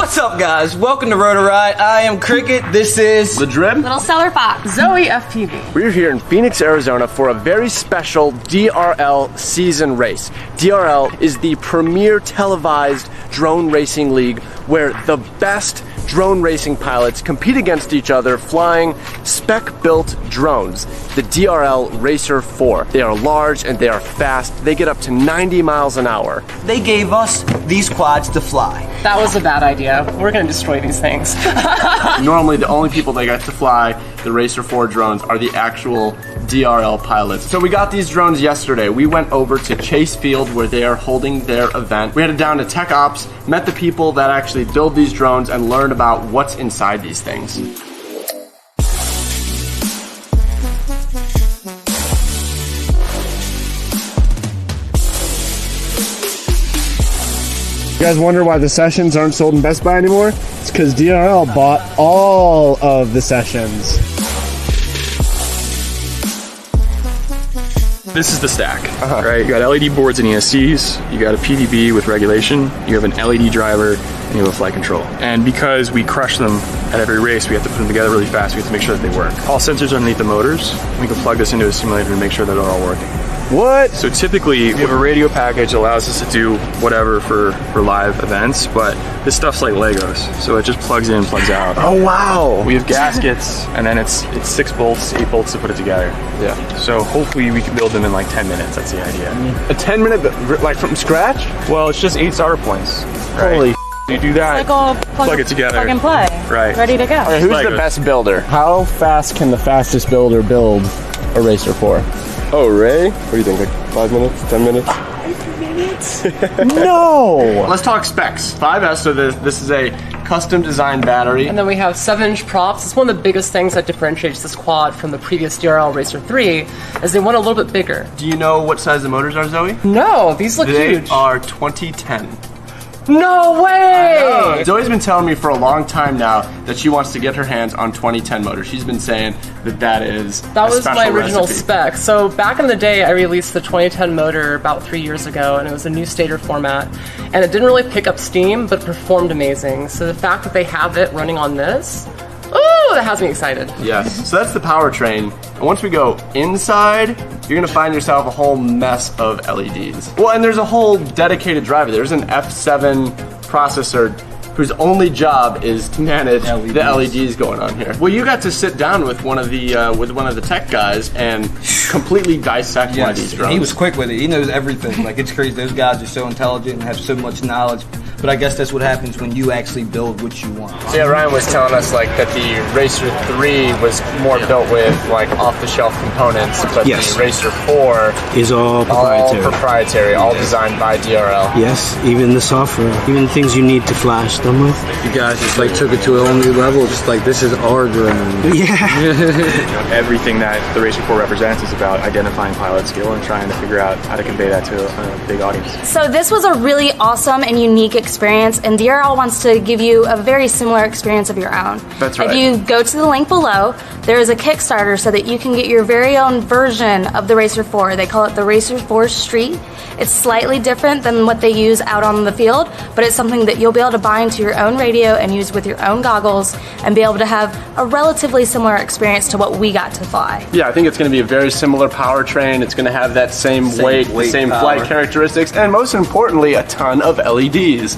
What's up, guys? Welcome to Rotor Ride. I am Cricket. This is The Drip. Little Stellar Fox. Zoe FPV. We're here in Phoenix, Arizona for a very special DRL season race. DRL is the premier televised drone racing league where the best drone racing pilots compete against each other flying spec-built drones, the DRL Racer 4. They are large and they are fast. They get up to 90 miles an hour. they gave us these quads to fly. That was a bad idea. We're gonna destroy these things. Normally, the only people that get to fly the Racer 4 drones are the actual DRL pilots. So we got these drones yesterday. We went over to Chase Field where they are holding their event. We headed down to Tech Ops, met the people that actually build these drones and learned about what's inside these things. You guys wonder why the sessions aren't sold in Best Buy anymore? It's because DRL bought all of the sessions. This is the stack, right? You got LED boards and ESCs, you got a PDB with regulation, you have an LED driver, and you have a flight control. And because we crush them at every race, we have to put them together really fast. We have to make sure that they work. All sensors underneath the motors. We can plug this into a simulator and make sure that they're all working. What? So typically, we have a radio package that allows us to do whatever for live events, but this stuff's like Legos. So it just plugs in, plugs out. Oh, wow. We have gaskets, and then it's 6 bolts, 8 bolts to put it together. Yeah. So hopefully we can build them in like 10 minutes. That's the idea. A 10-minute, like from scratch? Well, it's just 8 solder points. Right? Holy You do that, Like all plug it together. Plug and play. Right. Ready to go. Okay, who's Legos. the best builder? How fast can the fastest builder build a Racer 4? Oh, Ray? What do you think, like 5 minutes, 10 minutes? 5 minutes? No! Let's talk specs. 5S, so this is a custom designed battery. And then we have 7-inch props. It's one of the biggest things that differentiates this quad from the previous DRL Racer 3, is they went a little bit bigger. Do you know what size the motors are, Zoe? No, these look They huge. are 2010. No way! Zoe's been telling me for a long time now that she wants to get her hands on 2010 motors. She's been saying that is That a was my special original recipe. spec. So back in the day, I released the 2010 motor about 3 years ago, and it was a new stator format. And it didn't really pick up steam, but it performed amazing. So the fact that they have it running on this, ooh, that has me excited. Yes. So that's the powertrain. And once we go inside, you're gonna find yourself a whole mess of LEDs. Well, and there's a whole dedicated driver. There's an F7 processor whose only job is to manage the LEDs going on here. Well, you got to sit down with one of the tech guys and completely dissect one of these drones. He was quick with it. He knows everything. Like, it's crazy. Those guys are so intelligent and have so much knowledge. But I guess that's what happens when you actually build what you want. Yeah, Ryan was telling us like that the Racer 3 was more built with like off-the-shelf components, but Yes. the Racer 4 is all proprietary. all designed by DRL. Yes, even the software, even things you need to flash them with. You guys just like took it to a whole new level, just like this is our drone. Yeah. Everything that the Racer 4 represents is about identifying pilot skill and trying to figure out how to convey that to a big audience. So this was a really awesome and unique experience, and DRL wants to give you a very similar experience of your own. That's right. If you go to the link below, there is a Kickstarter so that you can get your very own version of the Racer 4. They call it the Racer 4 Street. It's slightly different than what they use out on the field, but it's something that you'll be able to buy into your own radio and use with your own goggles and be able to have a relatively similar experience to what we got to fly. Yeah, I think it's going to be a very similar powertrain. It's going to have that same weight, the same power. flight characteristics, and most importantly, a ton of LEDs.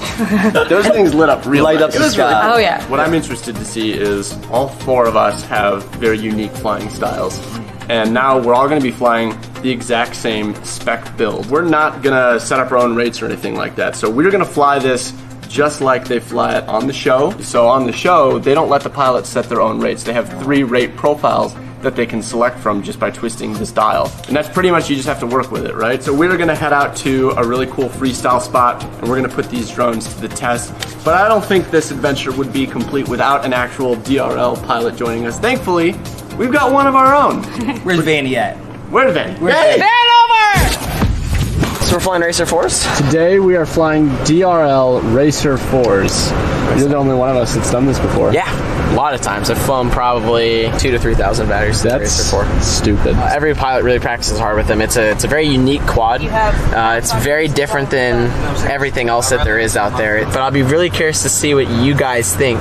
Those things lit up real Light nice. up the sky. Oh yeah. What I'm interested to see is all 4 of us have very unique flying styles. And now we're all going to be flying the exact same spec build. We're not going to set up our own rates or anything like that. So we're going to fly this just like they fly it on the show. So on the show, they don't let the pilots set their own rates. They have 3 rate profiles that they can select from just by twisting this dial. And that's pretty much, you just have to work with it, right? So we're gonna head out to a really cool freestyle spot and we're gonna put these drones to the test. But I don't think this adventure would be complete without an actual DRL pilot joining us. Thankfully, we've got one of our own. Where's Vanny at? Where's Vanny? Where's Vanny? So So we're flying Racer 4s? Today we are flying DRL Racer 4s. You're the only one of us that's done this before. Yeah, a lot of times. I've flown probably 2,000 to 3,000 batteries to the Racer 4. Stupid. Every pilot really practices hard with them. It's a very unique quad. It's very different than everything else that there is out there. But I'll be really curious to see what you guys think.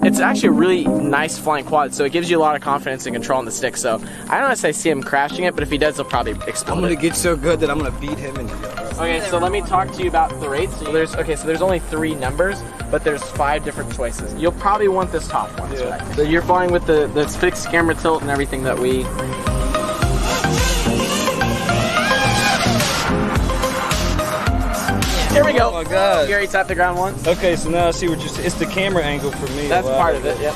It's actually a really nice flying quad, so it gives you a lot of confidence and control on the stick. So I don't necessarily see him crashing it, but if he does, he'll probably explode. I'm gonna get so good that I'm gonna beat him in the Okay, so let me talk to you about the rates. So there's only 3 numbers, but there's 5 different choices. You'll probably want this top one. Yeah. So you're flying with the fixed camera tilt and everything that we. Here we go. Oh my God. You already tapped the ground once. Okay, so now I see what you're saying. It's the camera angle for me. That's part of it, yep.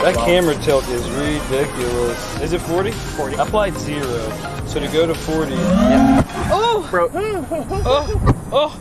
That camera tilt is ridiculous. Is it 40? 40. I applied 0. So to go to 40. Yep. Oh! Bro. Oh!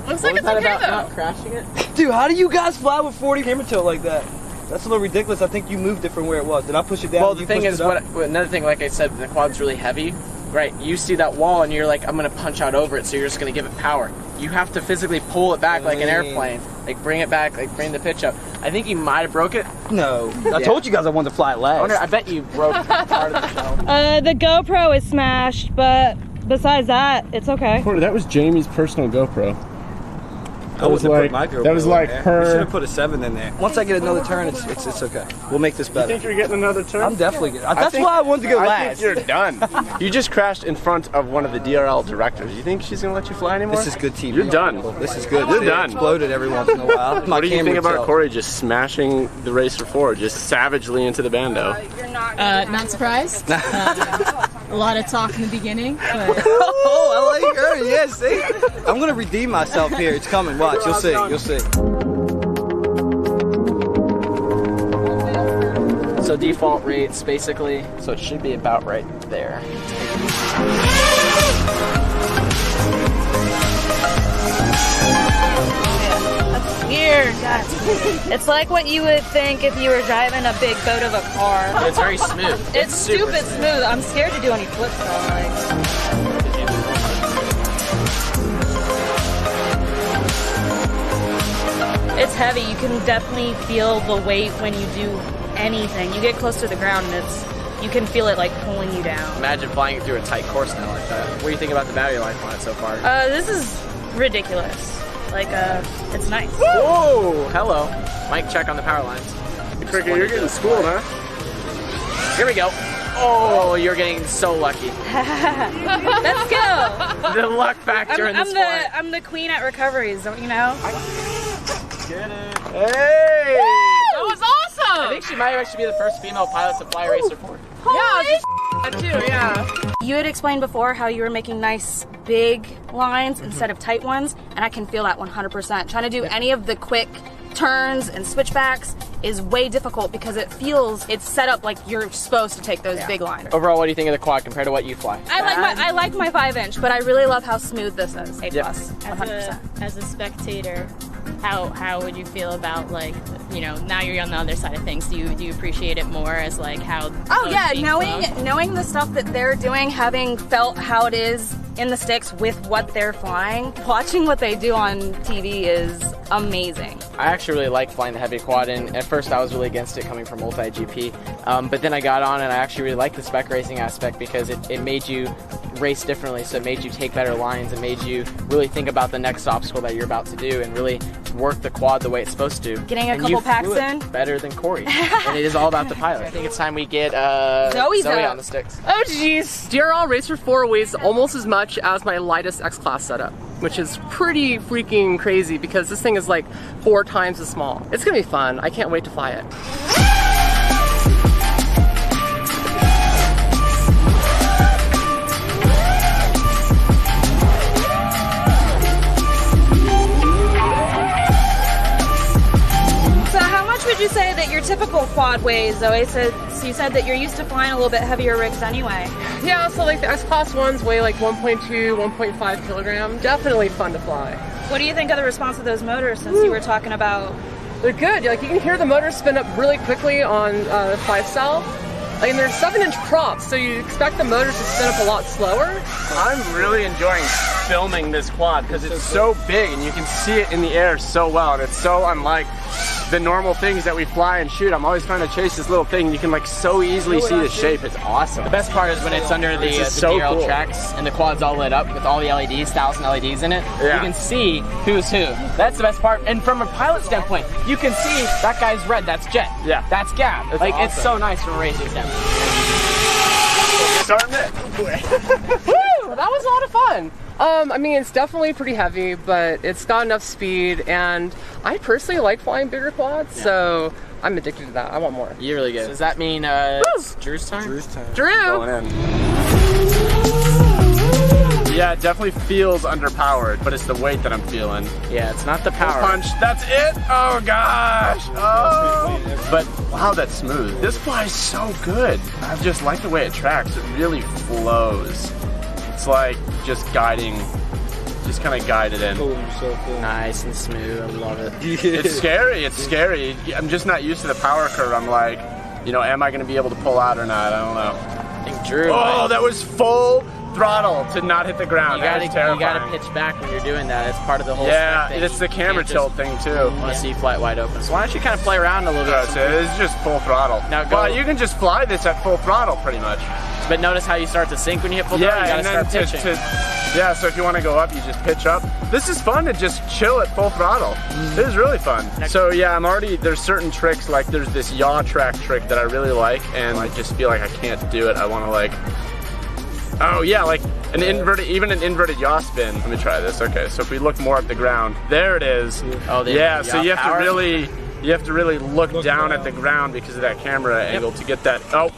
Looks like it's okay about though. not crashing it? Dude, how do you guys fly with 40 camera tilt like that? That's a little ridiculous. I think you moved it from where it was. Did I push it down? Well, the thing is, another thing, like I said, the quad's really heavy. Right, you see that wall and you're like, I'm gonna punch out over it, so you're just gonna give it power. You have to physically pull it back like an airplane. Like bring it back, like bring the pitch up. I think you might have broke it. No. I told you guys I wanted to fly it last. I bet you broke part of the shell. The GoPro is smashed, but besides that, it's okay. That was Jamie's personal GoPro. I wasn't putting my GoPro that was like in there. her. We should have put a 7 in there. Once I get another turn, it's okay. We'll make this better. You think you're getting another turn? I'm definitely getting. That's why I wanted to go last. I think you're done. You just crashed in front of one of the DRL directors. You think she's gonna let you fly anymore? This is good TV. You're done. This is good. You're done. Exploded every once in a while. What do you think about Corey just smashing the Racer 4 just savagely into the bando? Not surprised. A lot of talk in the beginning, but oh, I like her. Yeah, see, I'm gonna redeem myself here. It's coming. Watch. You'll see. You'll see. So default rates, basically. So it should be about right there. Weird. It's like what you would think if you were driving a big boat of a car. But it's very smooth. It's stupid smooth. I'm scared to do any flips though. Like. It's heavy. You can definitely feel the weight when you do anything. You get close to the ground and you can feel it like pulling you down. Imagine flying it through a tight course now like that. What do you think about the battery life on it so far? This is ridiculous. Like, it's nice. Whoa! Hello. Mic check on the power lines. Cricket, you're getting schooled, huh? Here we go. Oh, you're getting so lucky. Let's go. The luck factor in this flight. I'm the queen at recoveries, don't you know? Get it. Hey! that was awesome. I think she might actually be the first female pilot to fly a Racer 4. Yeah, too. Yeah. You had explained before how you were making nice big lines instead of tight ones, and I can feel that 100%. Trying to do any of the quick turns and switchbacks is way difficult because it's set up like you're supposed to take those big lines. Overall, what do you think of the quad compared to what you fly? I like my 5-inch, but I really love how smooth this is. A+, 100%. As a spectator, how would you feel about, like, you know, now you're on the other side of things? Do you appreciate it more as like how? Oh yeah, knowing the stuff that they're doing, having felt how it is in the sticks with what they're flying, watching what they do on TV is amazing. I actually really like flying the heavy quad, and at first I was really against it coming from multi-GP, but then I got on and I actually really liked the spec racing aspect because it made you race differently, so it made you take better lines, it made you really think about the next obstacle that you're about to do and really work the quad the way it's supposed to. Getting a couple packs in. Better than Corey. And it is all about the pilot. I think it's time we get Zoe on the sticks. Oh jeez. DRL Racer 4 weighs almost as much as my lightest X-Class setup, which is pretty freaking crazy because this thing is like 4 times as small. It's gonna be fun. I can't wait to fly it. Would you say that your typical quad weighs, Zoe? So you said that you're used to flying a little bit heavier rigs anyway. Yeah, so like the S-Class ones weigh like 1.2, 1.5 kilograms. Definitely fun to fly. What do you think of the response of those motors since you were talking about? They're good. Like, you can hear the motor spin up really quickly on 5-cell. Like, and they're 7-inch props, so you expect the motors to spin up a lot slower. I'm really enjoying filming this quad because it's so big and you can see it in the air so well, and it's so unlike the normal things that we fly and shoot. I'm always trying to chase this little thing and you can like so easily see the shape. It's awesome. The best part is when it's under the DRL cool. tracks and the quad's all lit up with all the LEDs, 1,000 LEDs in it. Yeah. You can see who's who. That's the best part. And from a pilot standpoint, you can see that guy's red, that's Jet. Yeah. That's Gab. It's like, awesome. It's so nice from a racing standpoint. Starting it. Woo! That was a lot of fun. I mean, it's definitely pretty heavy, but it's got enough speed, and I personally like flying bigger quads, so I'm addicted to that. I want more. You're really good. So does that mean it's Drew's time? Drew's time. Drew! Going in. Yeah, it definitely feels underpowered, but it's the weight that I'm feeling. Yeah, it's not the power. Punch, that's it! Oh gosh! Oh! But wow, that's smooth. This flies so good. I just like the way it tracks. It really flows. It's like just guiding, just kind of guided in. Nice and smooth. I love it. It's scary. It's scary. I'm just not used to the power curve. I'm like, you know, am I going to be able to pull out or not? I don't know. I think Drew. Oh, that was full throttle to not hit the ground. You gotta pitch back when you're doing that. It's part of the whole Yeah, thing. it's the camera tilt thing too. I want to see flight wide open. So why don't you kind of play around a little bit? It's just full throttle. Now go. Well, you can just fly this at full throttle pretty much. But notice how you start to sink when you hit full throttle. You gotta start pitching. Yeah, so if you want to go up, you just pitch up. This is fun to just chill at full throttle. This is really fun. So yeah, there's certain tricks, like there's this yaw track trick that I really like, and I just feel like I can't do it. I want to like, oh yeah, like an inverted yaw spin. Let me try this. Okay, so if we look more at the ground, there it is. Oh, yeah, so you have to really look down at the ground because of that camera angle to get that. Oh,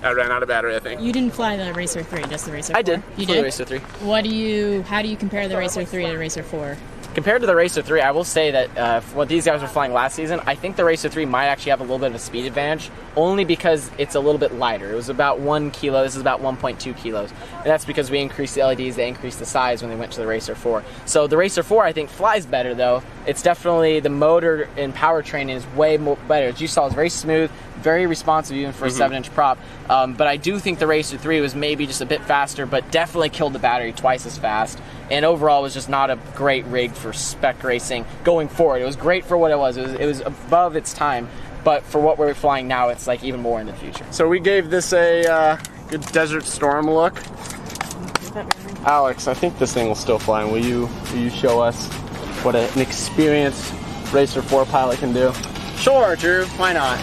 I ran out of battery, I think. You didn't fly the Racer 3, just the Racer 4. I did. You flew did? the Racer 3. How do you compare the Racer 3 to the Racer 4? Compared to the Racer 3, I will say that what these guys were flying last season, I think the Racer 3 might actually have a little bit of a speed advantage, only because it's a little bit lighter. It was about 1 kilo, this is about 1.2 kilos. And that's because we increased the LEDs, they increased the size when they went to the Racer 4. So the Racer 4, I think, flies better though. It's definitely, the motor and powertrain is way more better. As you saw, it's very smooth, very responsive even for a 7-inch prop. But I do think the Racer 3 was maybe just a bit faster, but definitely killed the battery twice as fast. And overall was just not a great rig for spec racing going forward. It was great for what it was. It was above its time, but for what we're flying now, it's like even more in the future. So we gave this a good Desert Storm look. Alex, I think this thing will still fly. Will you show us what an experienced Racer 4 pilot can do? Sure, Drew. Why not?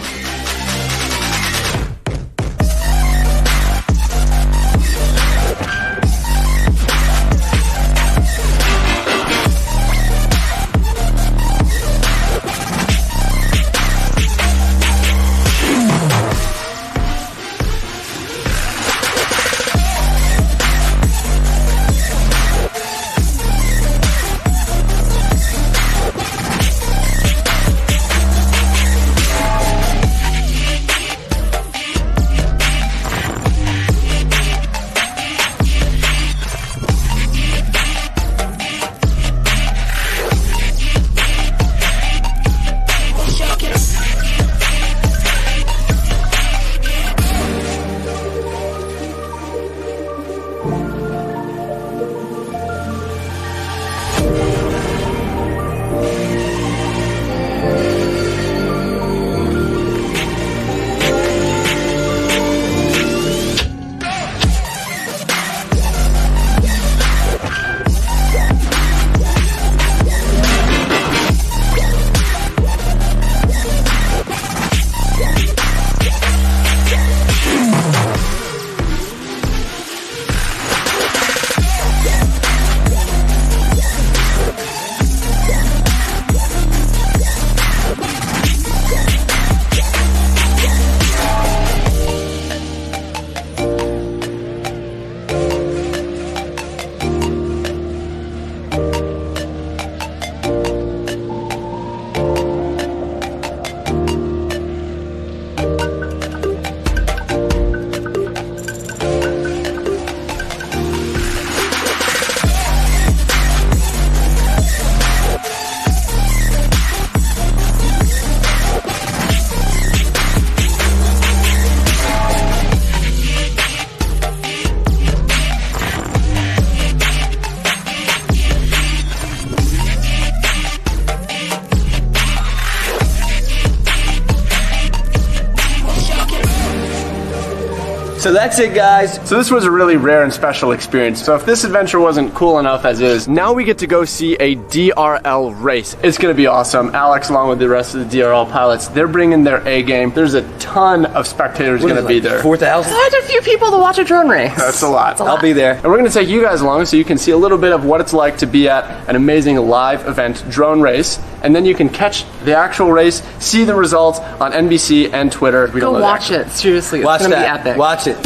So that's it, guys. So this was a really rare and special experience. So if this adventure wasn't cool enough as is, now we get to go see a DRL race. It's gonna be awesome. Alex, along with the rest of the DRL pilots, they're bringing their A game. There's a ton of spectators gonna be there. 4,000? Quite a few people to watch a drone race. That's a lot. I'll be there. And we're gonna take you guys along so you can see a little bit of what it's like to be at an amazing live event drone race. And then you can catch the actual race, see the results on NBC and Twitter. Go watch it. Seriously, it's gonna be epic. Watch it.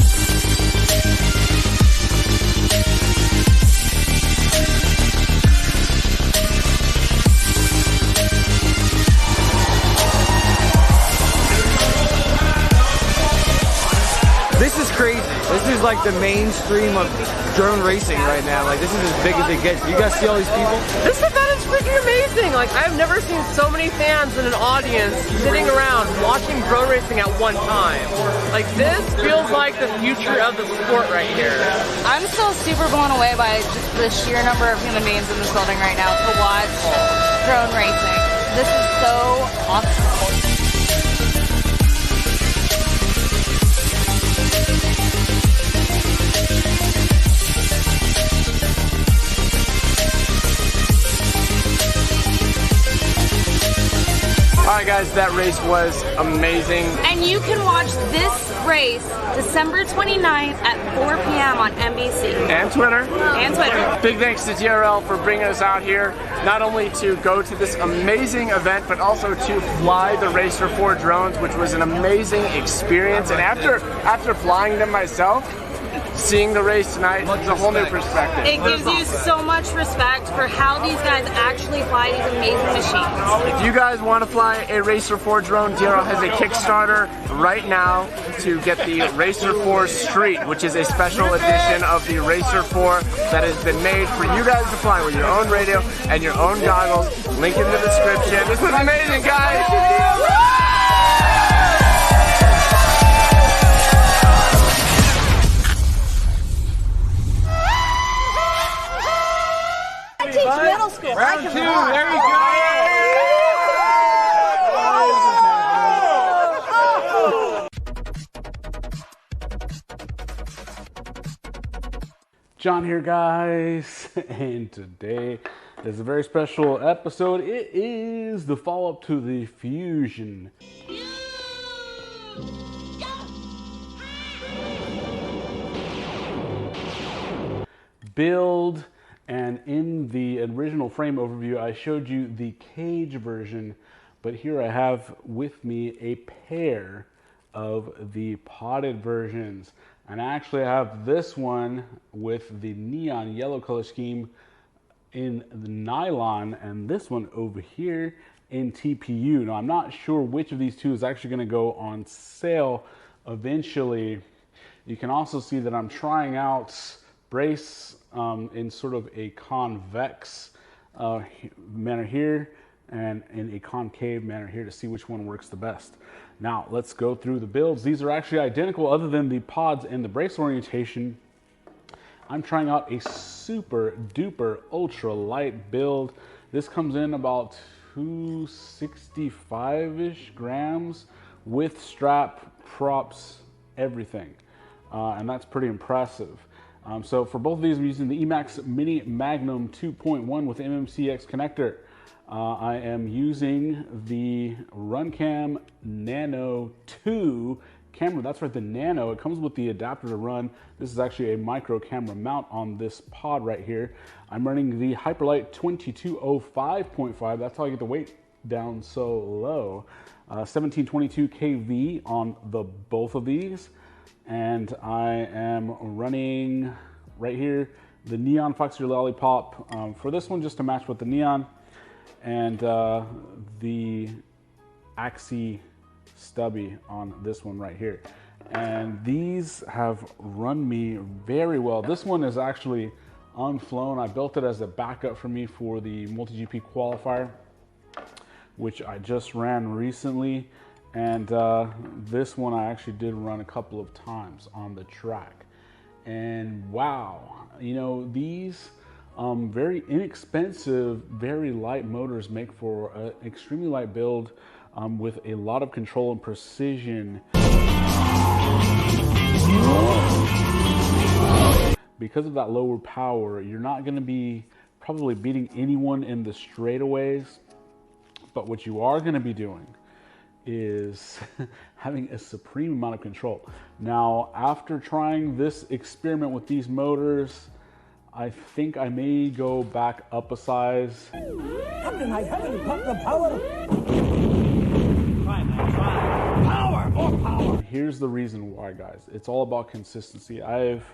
This is crazy. This is like the mainstream of drone racing right now. Like, this is as big as it gets. You guys see all these people? This event is freaking amazing. Like, I've never seen so many fans in an audience sitting around watching drone racing at one time. Like, this feels like the future of the sport right here. I'm still super blown away by just the sheer number of human beings in this building right now to watch drone racing. This is so awesome. Alright guys, that race was amazing. And you can watch this race December 29th at 4 p.m. on NBC. And Twitter. And Twitter. Big thanks to DRL for bringing us out here, not only to go to this amazing event, but also to fly the Racer 4 drones, which was an amazing experience. And after flying them myself, seeing the race tonight is a whole new perspective. It gives you so much respect for how these guys actually fly these amazing machines. If you guys want to fly a Racer 4 drone, DRL has a Kickstarter right now to get the Racer 4 Street, which is a special edition of the Racer 4 that has been made for you guys to fly with your own radio and your own goggles. Link in the description. This was amazing, guys! Middle school. Round 2, there you go. John here, guys, and today is a very special episode. It is the follow-up to the Fusion. Build. And in the original frame overview, I showed you the cage version, but here I have with me a pair of the podded versions. And I actually have this one with the neon yellow color scheme in the nylon, and this one over here in TPU. Now, I'm not sure which of these two is actually going to go on sale eventually. You can also see that I'm trying out brace in sort of a convex manner here and in a concave manner here to see which one works the best. Now let's go through the builds. These are actually identical other than the pods and the brace orientation. I'm trying out a super duper ultra light build. This comes in about 265-ish grams with strap, props, everything. And that's pretty impressive. So for both of these, I'm using the Emax Mini Magnum 2.1 with MMCX connector. I am using the Runcam Nano 2 camera. That's right, the Nano. It comes with the adapter to run. This is actually a micro camera mount on this pod right here. I'm running the Hyperlight 2205.5. That's how I get the weight down so low. 1722 kV on the both of these. And I am running right here the Neon Foxy Lollipop for this one, just to match with the neon, and the Axie Stubby on this one right here. And these have run me very well. This one is actually unflown. I built it as a backup for me for the MultiGP qualifier, which I just ran recently. And this one I actually did run a couple of times on the track. And wow, you know, these very inexpensive, very light motors make for an extremely light build with a lot of control and precision. because of that lower power, you're not going to be probably beating anyone in the straightaways. But what you are going to be doing is having a supreme amount of control. Now, after trying this experiment with these motors, I think I may go back up a size. Captain, I haven't got the power. Power, more power. Here's the reason why, guys. It's all about consistency. I've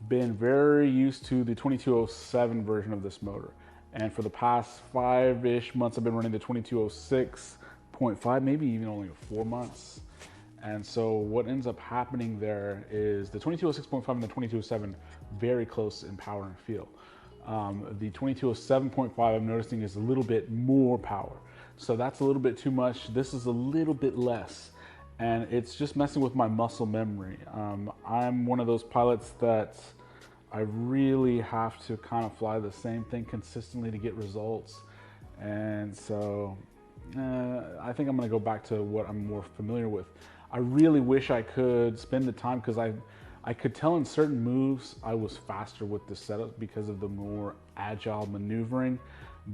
been very used to the 2207 version of this motor. And for the past 5-ish months, I've been running the 2206.5, maybe even only 4 months. And so what ends up happening there is the 2206.5 and the 2207 very close in power and feel. The 2207.5 I'm noticing is a little bit more power. So that's a little bit too much. This is a little bit less. And it's just messing with my muscle memory. I'm one of those pilots that I really have to kind of fly the same thing consistently to get results. And so I think I'm gonna go back to what I'm more familiar with. I really wish I could spend the time, because I could tell in certain moves I was faster with this setup because of the more agile maneuvering.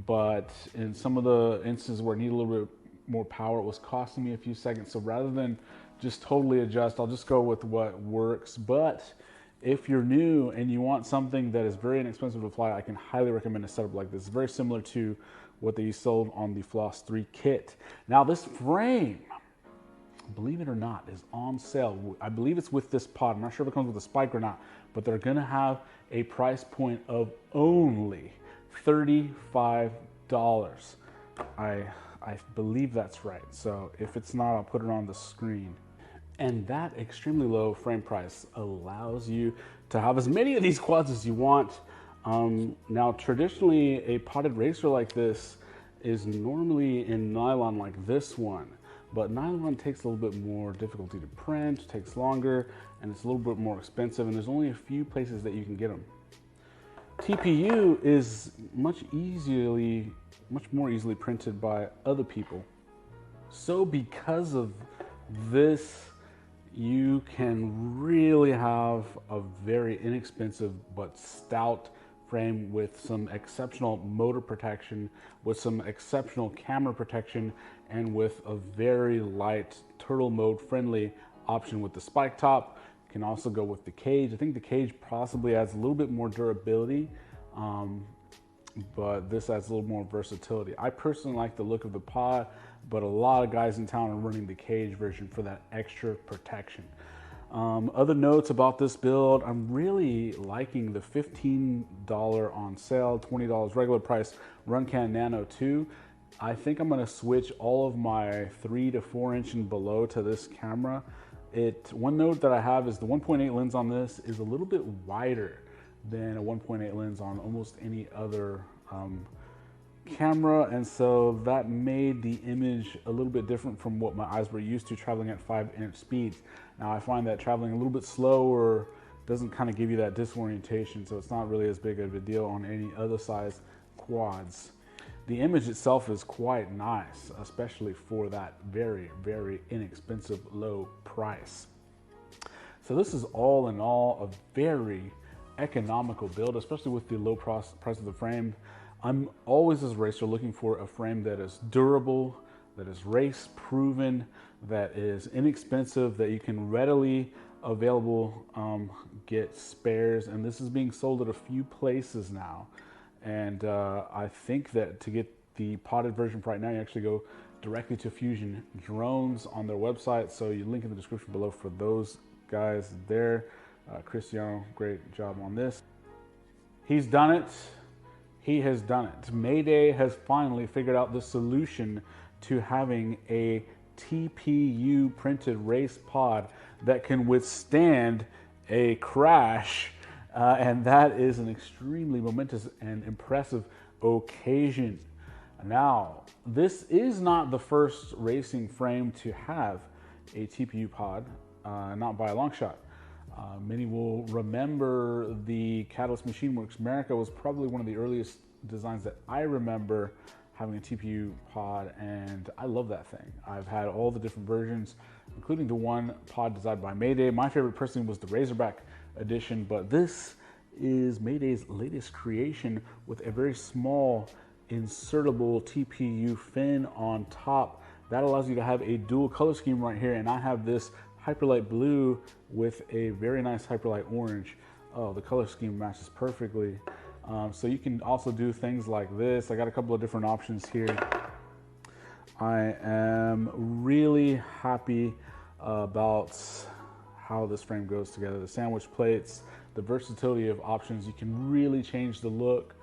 But in some of the instances where I need a little bit more power, it was costing me a few seconds. So rather than just totally adjust, I'll just go with what works. But if you're new and you want something that is very inexpensive to fly, I can highly recommend a setup like this. It's very similar to what they sold on the Floss 3 kit. Now this frame, believe it or not, is on sale. I believe it's with this pod. I'm not sure if it comes with a spike or not, but they're gonna have a price point of only $35. I believe that's right. So if it's not, I'll put it on the screen. And that extremely low frame price allows you to have as many of these quads as you want. Now, traditionally, a podded racer like this is normally in nylon like this one, but nylon takes a little bit more difficulty to print, takes longer, and it's a little bit more expensive, and there's only a few places that you can get them. TPU is much more easily printed by other people. So because of this, you can really have a very inexpensive but stout frame with some exceptional motor protection, with some exceptional camera protection, and with a very light turtle mode friendly option with the spike top. You can also go with the cage. I think the cage possibly adds a little bit more durability, but this adds a little more versatility. I personally like the look of the pod, but a lot of guys in town are running the cage version for that extra protection. Other notes about this build, I'm really liking the $15 on sale, $20 regular price Runcan Nano 2. I think I'm gonna switch all of my 3 to 4 inch and below to this camera. One note that I have is the 1.8 lens on this is a little bit wider than a 1.8 lens on almost any other camera, and so that made the image a little bit different from what my eyes were used to traveling at 5-inch speeds. Now I find that traveling a little bit slower doesn't kind of give you that disorientation, so it's not really as big of a deal on any other size quads. The image itself is quite nice, especially for that very, very inexpensive low price. So this is all in all a very economical build, especially with the low price of the frame. I'm always, as a racer, looking for a frame that is durable, that is race proven, that is inexpensive, that you can readily get spares, and this is being sold at a few places now. And I think that to get the podded version for right now, you actually go directly to Fusion Drones on their website, so you link in the description below for those guys there. Cristiano, great job on this. He's done it. He has done it. Mayday has finally figured out the solution to having a TPU printed race pod that can withstand a crash, and that is an extremely momentous and impressive occasion. Now, this is not the first racing frame to have a TPU pod, not by a long shot. Many will remember the Catalyst Machine Works America was probably one of the earliest designs that I remember having a TPU pod, and I love that thing. I've had all the different versions, including the one pod designed by Mayday. My favorite personally was the Razorback edition, but this is Mayday's latest creation with a very small insertable TPU fin on top. That allows you to have a dual color scheme right here, and I have this Hyperlight blue with a very nice Hyperlight orange. Oh, the color scheme matches perfectly. So you can also do things like this. I got a couple of different options here. I am really happy about how this frame goes together. The sandwich plates, the versatility of options, you can really change the look.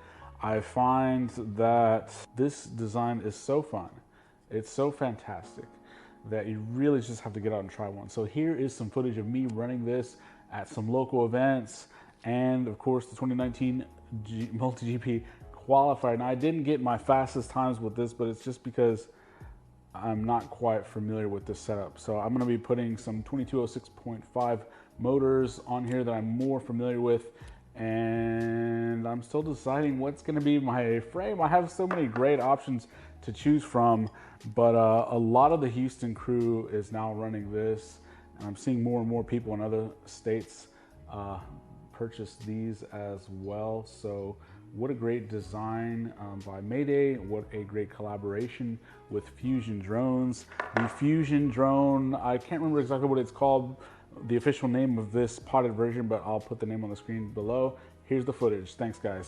I find that this design is so fun. It's so fantastic that you really just have to get out and try one. So here is some footage of me running this at some local events and of course the 2019 Multi-GP qualifier. Now I didn't get my fastest times with this, but it's just because I'm not quite familiar with this setup. So I'm gonna be putting some 2206.5 motors on here that I'm more familiar with, and I'm still deciding what's gonna be my frame. I have so many great options to choose from, but a lot of the Houston crew is now running this, and I'm seeing more and more people in other states purchase these as well. So what a great design by Mayday. What a great collaboration with Fusion Drones. The Fusion drone, I can't remember exactly what it's called, the official name of this potted version, but I'll put the name on the screen below. Here's the footage. Thanks, guys.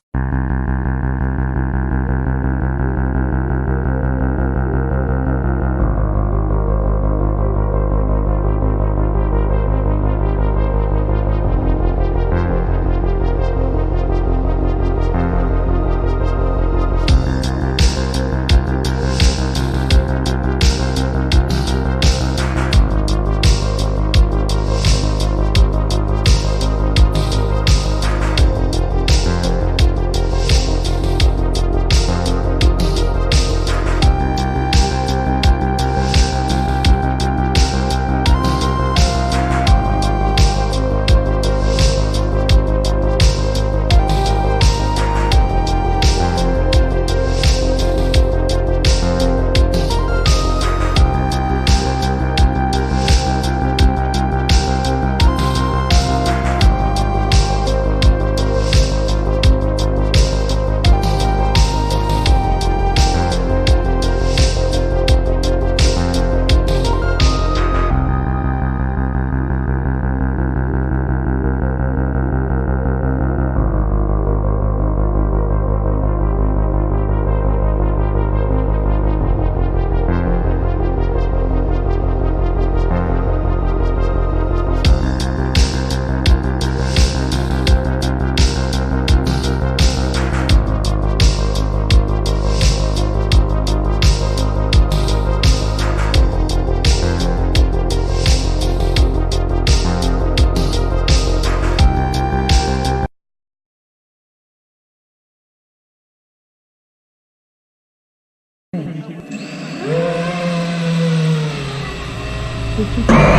Thank you.